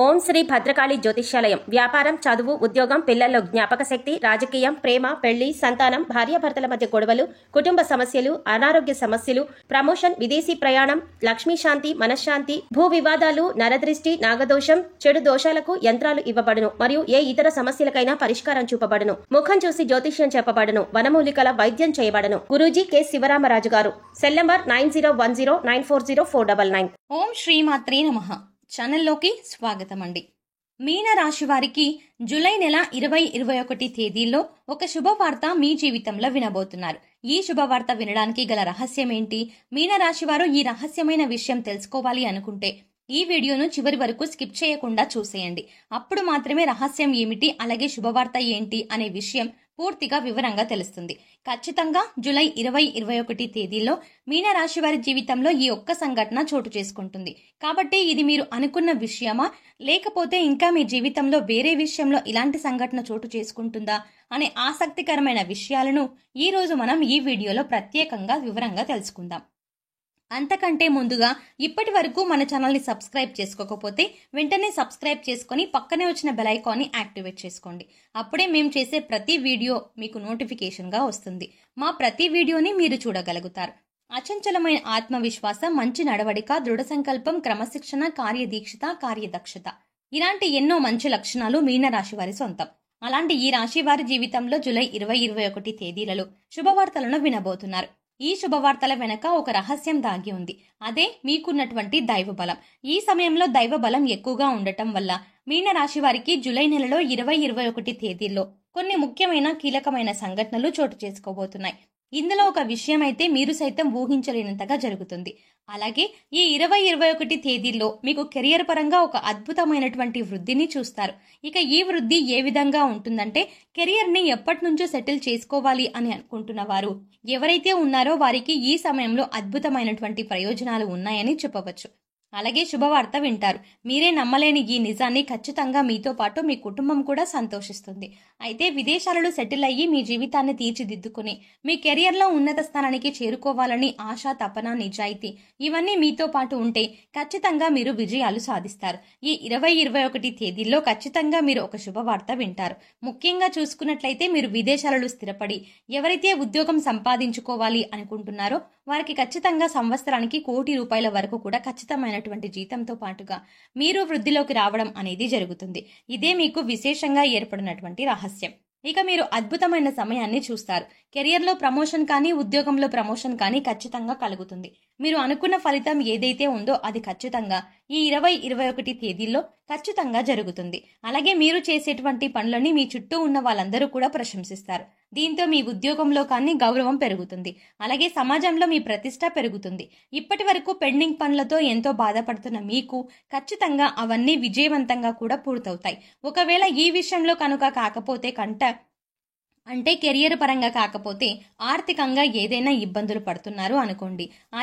ఓం శ్రీ భద్రకాళి జ్యోతిష్యాలయం. వ్యాపారం, చదువు, ఉద్యోగం, పిల్లల్లో జ్ఞాపక శక్తి, రాజకీయం, ప్రేమ, పెళ్లి, సంతానం, భార్యాభర్తల మధ్య గొడవలు, కుటుంబ సమస్యలు, అనారోగ్య సమస్యలు, ప్రమోషన్, విదేశీ ప్రయాణం, లక్ష్మీ శాంతి, మనశ్శాంతి, భూ వివాదాలు, నరదృష్టి, నాగదోషం, చెడు దోషాలకు యంత్రాలు ఇవ్వబడును మరియు ఏ ఇతర సమస్యలకైనా పరిష్కారం చూపబడును. ముఖం చూసి జ్యోతిష్యం చెప్పబడును. వనమూలికల వైద్యం చేయబడును. గురూజీ కె శివరామరాజు గారు. Cell number 9010940499. ఓం శ్రీమాత్రే నమః. ఛానల్లోకి స్వాగతం అండి. మీన రాశి వారికి జూలై నెల 20-21 తేదీల్లో ఒక శుభవార్త మీ జీవితంలో వినబోతున్నారు. ఈ శుభవార్త వినడానికి గల రహస్యం ఏంటి? మీన రాశి వారు ఈ రహస్యమైన విషయం తెలుసుకోవాలి అనుకుంటే ఈ వీడియోను చివరి వరకు స్కిప్ చేయకుండా చూసేయండి. అప్పుడు మాత్రమే రహస్యం ఏమిటి, అలాగే శుభవార్త ఏంటి అనే విషయం పూర్తిగా వివరంగా తెలుస్తుంది. ఖచ్చితంగా జూలై 20-21 తేదీల్లో మీన రాశి వారి జీవితంలో ఈ ఒక్క సంఘటన చోటు చేసుకుంటుంది. కాబట్టి ఇది మీరు అనుకున్న విషయమా, లేకపోతే ఇంకా మీ జీవితంలో వేరే విషయంలో ఇలాంటి సంఘటన చోటు చేసుకుంటుందా అనే ఆసక్తికరమైన విషయాలను ఈ రోజు మనం ఈ వీడియోలో ప్రత్యేకంగా వివరంగా తెలుసుకుందాం. అంతకంటే ముందుగా ఇప్పటి వరకు మన ఛానల్ని సబ్స్క్రైబ్ చేసుకోకపోతే వెంటనే సబ్స్క్రైబ్ చేసుకుని పక్కనే వచ్చిన బెల్ ఐకాన్ని యాక్టివేట్ చేసుకోండి. అప్పుడే మేము చేసే ప్రతి వీడియో మీకు నోటిఫికేషన్గా వస్తుంది. మా ప్రతి వీడియోని మీరు చూడగలుగుతారు. అచంచలమైన ఆత్మవిశ్వాసం, మంచి నడవడిక, దృఢ సంకల్పం, క్రమశిక్షణ, కార్యదీక్షత, కార్యదక్షత ఇలాంటి ఎన్నో మంచి లక్షణాలు మీన రాశి వారి సొంతం. అలాంటి ఈ రాశి వారి జీవితంలో జూలై 20-21 తేదీలలో శుభవార్తలను వినబోతున్నారు. ఈ శుభవార్తల వెనక ఒక రహస్యం దాగి ఉంది. అదే మీకున్నటువంటి దైవబలం. ఈ సమయంలో దైవబలం ఎక్కువగా ఉండటం వల్ల మీన రాశి వారికి జూలై నెలలో 20-21 తేదీల్లో కొన్ని ముఖ్యమైన కీలకమైన సంఘటనలు చోటు చేసుకోబోతున్నాయి. ఇందులో ఒక విషయం అయితే మీరు సైతం ఊహించలేనంతగా జరుగుతుంది. అలాగే ఈ 20-21 తేదీల్లో మీకు కెరియర్ పరంగా ఒక అద్భుతమైనటువంటి వృద్ధిని చూస్తారు. ఇక ఈ వృద్ధి ఏ విధంగా ఉంటుందంటే, కెరియర్ ని ఎప్పటి నుంచో సెటిల్ చేసుకోవాలి అని అనుకుంటున్న వారు ఎవరైతే ఉన్నారో వారికి ఈ సమయంలో అద్భుతమైనటువంటి ప్రయోజనాలు ఉన్నాయని చెప్పవచ్చు. అలాగే శుభవార్త వింటారు. మీరే నమ్మలేని ఈ నిజాన్ని ఖచ్చితంగా మీతో పాటు మీ కుటుంబం కూడా సంతోషిస్తుంది. అయితే విదేశాలలో సెటిల్ అయ్యి మీ జీవితాన్ని తీర్చిదిద్దుకుని మీ కెరియర్లో ఉన్నత స్థానానికి చేరుకోవాలని ఆశ, తపన, నిజాయితీ ఇవన్నీ మీతో పాటు ఉంటే ఖచ్చితంగా మీరు విజయాలు సాధిస్తారు. ఈ 20-21 తేదీల్లో ఖచ్చితంగా మీరు ఒక శుభవార్త వింటారు. ముఖ్యంగా చూసుకున్నట్లయితే మీరు విదేశాలలో స్థిరపడి ఎవరైతే ఉద్యోగం సంపాదించుకోవాలి అనుకుంటున్నారో వారికి ఖచ్చితంగా సంవత్సరానికి ₹1,00,00,000 వరకు కూడా ఖచ్చితమైనటువంటి జీతంతో పాటుగా మీరు వృద్ధిలోకి రావడం అనేది జరుగుతుంది. ఇదే మీకు విశేషంగా ఏర్పడినటువంటి రహస్యం. ఇక మీరు అద్భుతమైన సమయాన్ని చూస్తారు. కెరియర్లో ప్రమోషన్ కానీ, ఉద్యోగంలో ప్రమోషన్ కానీ ఖచ్చితంగా కలుగుతుంది. మీరు అనుకున్న ఫలితం ఏదైతే ఉందో అది ఖచ్చితంగా ఈ 20-21 తేదీల్లో ఖచ్చితంగా జరుగుతుంది. అలాగే మీరు చేసేటువంటి పనులని మీ చుట్టూ ఉన్న వాళ్ళందరూ కూడా ప్రశంసిస్తారు. దీంతో మీ ఉద్యోగంలో కానీ గౌరవం పెరుగుతుంది. అలాగే సమాజంలో మీ ప్రతిష్ట పెరుగుతుంది. ఇప్పటి వరకు పెండింగ్ పనులతో ఎంతో బాధపడుతున్న మీకు ఖచ్చితంగా అవన్నీ విజయవంతంగా కూడా పూర్తవుతాయి. ఒకవేళ ఈ విషయంలో కనుక కాకపోతే అంటే కెరియర్ పరంగా కాకపోతే ఆర్థికంగా ఏదైనా ఇబ్బందులు పడుతున్నారు అనుకోండి. ఆ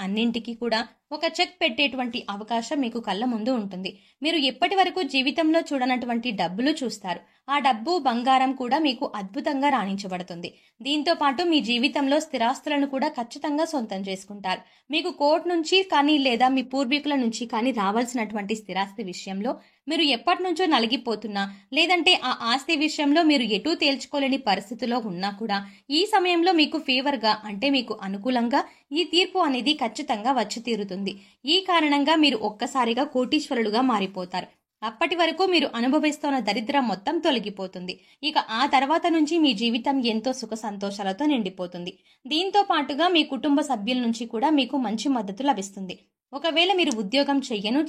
అన్నింటికీ కూడా ఒక చెక్ పెట్టేటువంటి అవకాశం మీకు కళ్ళ ముందు ఉంటుంది. మీరు ఎప్పటి వరకు జీవితంలో చూడనటువంటి డబ్బులు చూస్తారు. ఆ డబ్బు, బంగారం కూడా మీకు అద్భుతంగా రాణించబడుతుంది. దీంతో పాటు మీ జీవితంలో స్థిరాస్తులను కూడా ఖచ్చితంగా సొంతం చేసుకుంటారు. మీకు కోర్టు నుంచి కానీ లేదా మీ పూర్వీకుల నుంచి కానీ రావాల్సినటువంటి స్థిరాస్తి విషయంలో మీరు ఎప్పటి నుంచో నలిగిపోతున్నా, లేదంటే ఆ ఆస్తి విషయంలో మీరు ఎటూ తేల్చుకోలేని పరిస్థితిలో ఉన్నా కూడా ఈ సమయంలో మీకు ఫేవర్గా, అంటే మీకు అనుకూలంగా ఈ తీర్పు అనేది ఖచ్చితంగా వచ్చి తీరుతుంది. ఈ కారణంగా మీరు ఒక్కసారిగా కోటీశ్వరులుగా మారిపోతారు. అప్పటి వరకు మీరు అనుభవిస్తున్న దరిద్రం మొత్తం తొలగిపోతుంది. ఇక ఆ తర్వాత నుంచి మీ జీవితం ఎంతో సుఖ సంతోషాలతో నిండిపోతుంది. దీంతో పాటుగా మీ కుటుంబ సభ్యుల నుంచి కూడా మీకు మంచి మద్దతు లభిస్తుంది. ఒకవేళ మీరు ఉద్యోగం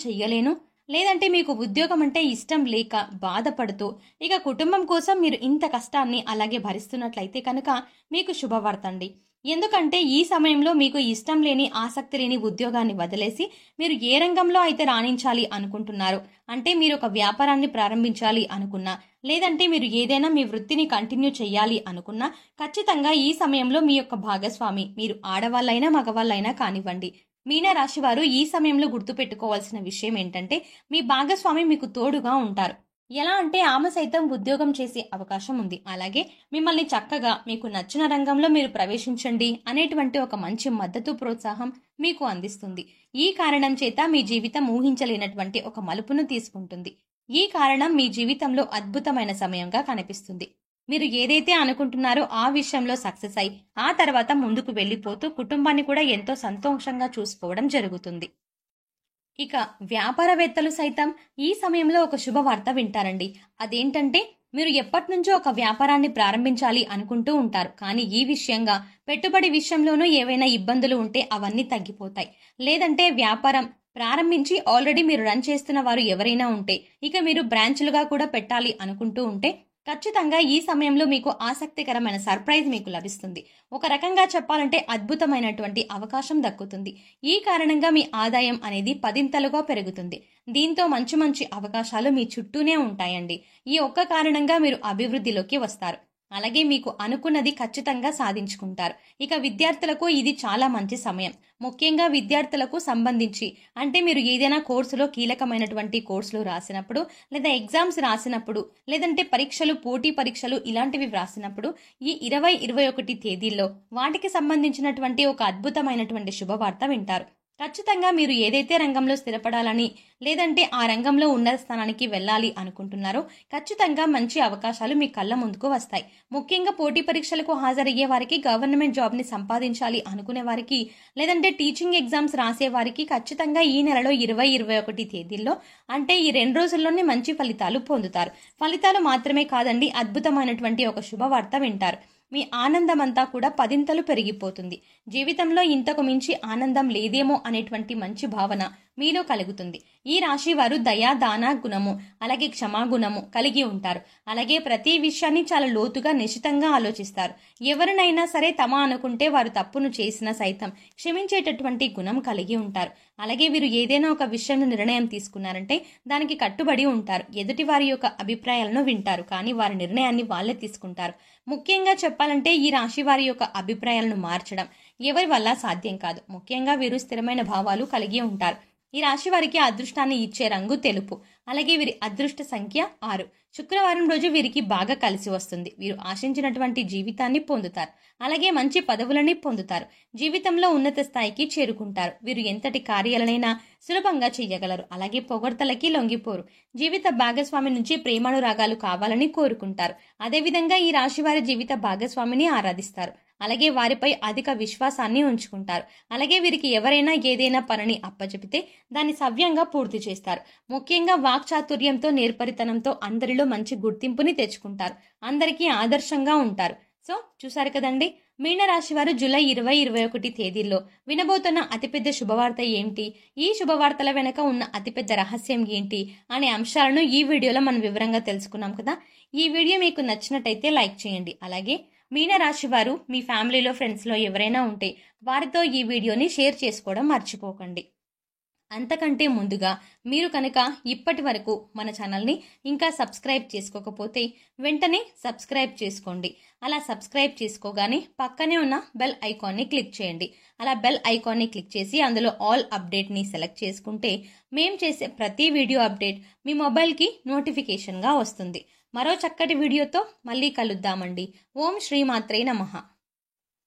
చెయ్యలేను, లేదంటే మీకు ఉద్యోగం అంటే ఇష్టం లేక బాధపడుతూ ఇక కుటుంబం కోసం మీరు ఇంత కష్టాన్ని అలాగే భరిస్తున్నట్లయితే కనుక మీకు శుభవార్త అండి. ఎందుకంటే ఈ సమయంలో మీకు ఇష్టం లేని, ఆసక్తి లేని ఉద్యోగాన్ని వదిలేసి మీరు ఏ రంగంలో అయితే రాణించాలి అనుకుంటున్నారో, అంటే మీరు ఒక వ్యాపారాన్ని ప్రారంభించాలి అనుకున్నా, లేదంటే మీరు ఏదైనా మీ వృత్తిని కంటిన్యూ చేయాలి అనుకున్నా ఖచ్చితంగా ఈ సమయంలో మీ యొక్క భాగస్వామి, మీరు ఆడవాళ్ళైనా మగవాళ్ళైనా కానివ్వండి, మీన రాశి వారు ఈ సమయంలో గుర్తుపెట్టుకోవాల్సిన విషయం ఏంటంటే మీ భాగస్వామి మీకు తోడుగా ఉంటారు. ఎలా అంటే ఆమె సైతం ఉద్యోగం చేసే అవకాశం ఉంది. అలాగే మిమ్మల్ని చక్కగా మీకు నచ్చిన రంగంలో మీరు ప్రవేశించండి అనేటువంటి ఒక మంచి మద్దతు ప్రోత్సాహం మీకు అందిస్తుంది. ఈ కారణం చేత మీ జీవితం ఊహించలేనటువంటి ఒక మలుపును తీసుకుంటుంది. ఈ కారణం మీ జీవితంలో అద్భుతమైన సమయంగా కనిపిస్తుంది. మీరు ఏదైతే అనుకుంటున్నారో ఆ విషయంలో సక్సెస్ అయి ఆ తర్వాత ముందుకు వెళ్ళిపోతూ కుటుంబాన్ని కూడా ఎంతో సంతోషంగా చూసుకోవడం జరుగుతుంది. ఇక వ్యాపారవేత్తలు సైతం ఈ సమయంలో ఒక శుభవార్త వింటారండి. అదేంటంటే మీరు ఎప్పటి నుంచో ఒక వ్యాపారాన్ని ప్రారంభించాలి అనుకుంటూ ఉంటారు. కానీ ఈ విషయంగా పెట్టుబడి విషయంలోనూ ఏవైనా ఇబ్బందులు ఉంటే అవన్నీ తగ్గిపోతాయి. లేదంటే వ్యాపారం ప్రారంభించి ఆల్రెడీ మీరు రన్ చేస్తున్న వారు ఎవరైనా ఉంటే ఇక మీరు బ్రాంచ్లుగా కూడా పెట్టాలి అనుకుంటూ ఉంటే ఖచ్చితంగా ఈ సమయంలో మీకు ఆసక్తికరమైన సర్ప్రైజ్ మీకు లభిస్తుంది. ఒక రకంగా చెప్పాలంటే అద్భుతమైనటువంటి అవకాశం దక్కుతుంది. ఈ కారణంగా మీ ఆదాయం అనేది 10ంతలుగా పెరుగుతుంది. దీంతో మంచి మంచి అవకాశాలు మీ చుట్టూనే ఉంటాయండి. ఈ ఒక్క కారణంగా మీరు అభివృద్ధిలోకి వస్తారు. అలాగే మీకు అనుకున్నది ఖచ్చితంగా సాధించుకుంటారు. ఇక విద్యార్థులకు ఇది చాలా మంచి సమయం. ముఖ్యంగా విద్యార్థులకు సంబంధించి అంటే మీరు ఏదైనా కోర్సులో కీలకమైనటువంటి కోర్సులు రాసినప్పుడు లేదా ఎగ్జామ్స్ రాసినప్పుడు లేదంటే పరీక్షలు పోటీ పరీక్షలు ఇలాంటివి వ్రాసినప్పుడు ఈ 20-21 తేదీల్లో వాటికి సంబంధించినటువంటి ఒక అద్భుతమైనటువంటి శుభవార్త వింటారు. ఖచ్చితంగా మీరు ఏదైతే రంగంలో స్థిరపడాలని లేదంటే ఆ రంగంలో ఉన్నత స్థానానికి వెళ్ళాలి అనుకుంటున్నారో ఖచ్చితంగా మంచి అవకాశాలు మీ కళ్ళ ముందుకు వస్తాయి. ముఖ్యంగా పోటీ పరీక్షలకు హాజరయ్యే వారికి, గవర్నమెంట్ జాబ్ ని సంపాదించాలి అనుకునే వారికి లేదంటే టీచింగ్ ఎగ్జామ్స్ రాసే వారికి ఖచ్చితంగా ఈ నెలలో 20-21 తేదీల్లో అంటే ఈ 2 రోజుల్లోనే మంచి ఫలితాలు పొందుతారు. ఫలితాలు మాత్రమే కాదండి, అద్భుతమైనటువంటి ఒక శుభవార్త వింటారు. మీ ఆనందం అంతా కూడా 10ంతలు పెరిగిపోతుంది. జీవితంలో ఇంతకు మించి ఆనందం లేదేమో అనేటువంటి మంచి భావన మీలో కలుగుతుంది. ఈ రాశి వారు దయా, దాన గుణము అలాగే క్షమాగుణము కలిగి ఉంటారు. అలాగే ప్రతి విషయాన్ని చాలా లోతుగా నిశితంగా ఆలోచిస్తారు. ఎవరినైనా సరే తమ అనుకుంటే వారు తప్పును చేసినా సైతం క్షమించేటటువంటి గుణం కలిగి ఉంటారు. అలాగే వీరు ఏదైనా ఒక విషయంలో నిర్ణయం తీసుకున్నారంటే దానికి కట్టుబడి ఉంటారు. ఎదుటి వారి యొక్క అభిప్రాయాలను వింటారు, కానీ వారి నిర్ణయాన్ని వాళ్ళే తీసుకుంటారు. ముఖ్యంగా చెప్పాలంటే ఈ రాశి వారి యొక్క అభిప్రాయాలను మార్చడం ఎవరి వల్ల సాధ్యం కాదు. ముఖ్యంగా వీరు స్థిరమైన భావాలు కలిగి ఉంటారు. ఈ రాశి వారికి అదృష్టాన్ని ఇచ్చే రంగు తెలుపు. అలాగే వీరి అదృష్ట సంఖ్య 6. శుక్రవారం రోజు వీరికి బాగా కలిసి వస్తుంది. వీరు ఆశించినటువంటి జీవితాన్ని పొందుతారు. అలాగే మంచి పదవులని పొందుతారు. జీవితంలో ఉన్నత స్థాయికి చేరుకుంటారు. వీరు ఎంతటి కార్యాలనైనా సులభంగా చెయ్యగలరు. అలాగే పొగడ్తలకి లొంగిపోరు. జీవిత భాగస్వామి నుంచి ప్రేమానురాగాలు కావాలని కోరుకుంటారు. అదేవిధంగా ఈ రాశి వారి జీవిత భాగస్వామిని ఆరాధిస్తారు. అలాగే వారిపై అధిక విశ్వాసాన్ని ఉంచుకుంటారు. అలాగే వీరికి ఎవరైనా ఏదైనా పనిని అప్పచెపితే దాన్ని సవ్యంగా పూర్తి చేస్తారు. ముఖ్యంగా వాక్చాతుర్యంతో, నేర్పరితనంతో అందరిలో మంచి గుర్తింపుని తెచ్చుకుంటారు. అందరికీ ఆదర్శంగా ఉంటారు. సో చూసారు కదండి, మీనరాశి వారు జూలై 20-21 తేదీల్లో వినబోతున్న అతిపెద్ద శుభవార్త ఏంటి, ఈ శుభవార్తల వెనక ఉన్న అతిపెద్ద రహస్యం ఏంటి అనే అంశాలను ఈ వీడియోలో మనం వివరంగా తెలుసుకున్నాం కదా. ఈ వీడియో మీకు నచ్చినట్టయితే లైక్ చేయండి. అలాగే మీనరాశి వారు మీ ఫ్యామిలీలో, ఫ్రెండ్స్లో ఎవరైనా ఉంటే వారితో ఈ వీడియోని షేర్ చేసుకోవడం మర్చిపోకండి. అంతకంటే ముందుగా మీరు కనుక ఇప్పటి వరకు మన ఛానల్ని ఇంకా సబ్స్క్రైబ్ చేసుకోకపోతే వెంటనే సబ్స్క్రైబ్ చేసుకోండి. అలా సబ్స్క్రైబ్ చేసుకోగానే పక్కనే ఉన్న బెల్ ఐకాన్ని క్లిక్ చేయండి. అలా బెల్ ఐకాన్ని క్లిక్ చేసి అందులో ఆల్ అప్డేట్ని సెలెక్ట్ చేసుకుంటే మేం చేసే ప్రతి వీడియో అప్డేట్ మీ మొబైల్కి నోటిఫికేషన్గా వస్తుంది. మరో చక్కటి వీడియోతో మళ్ళీ కలుద్దామండి. ఓం శ్రీమాత్రే నమః.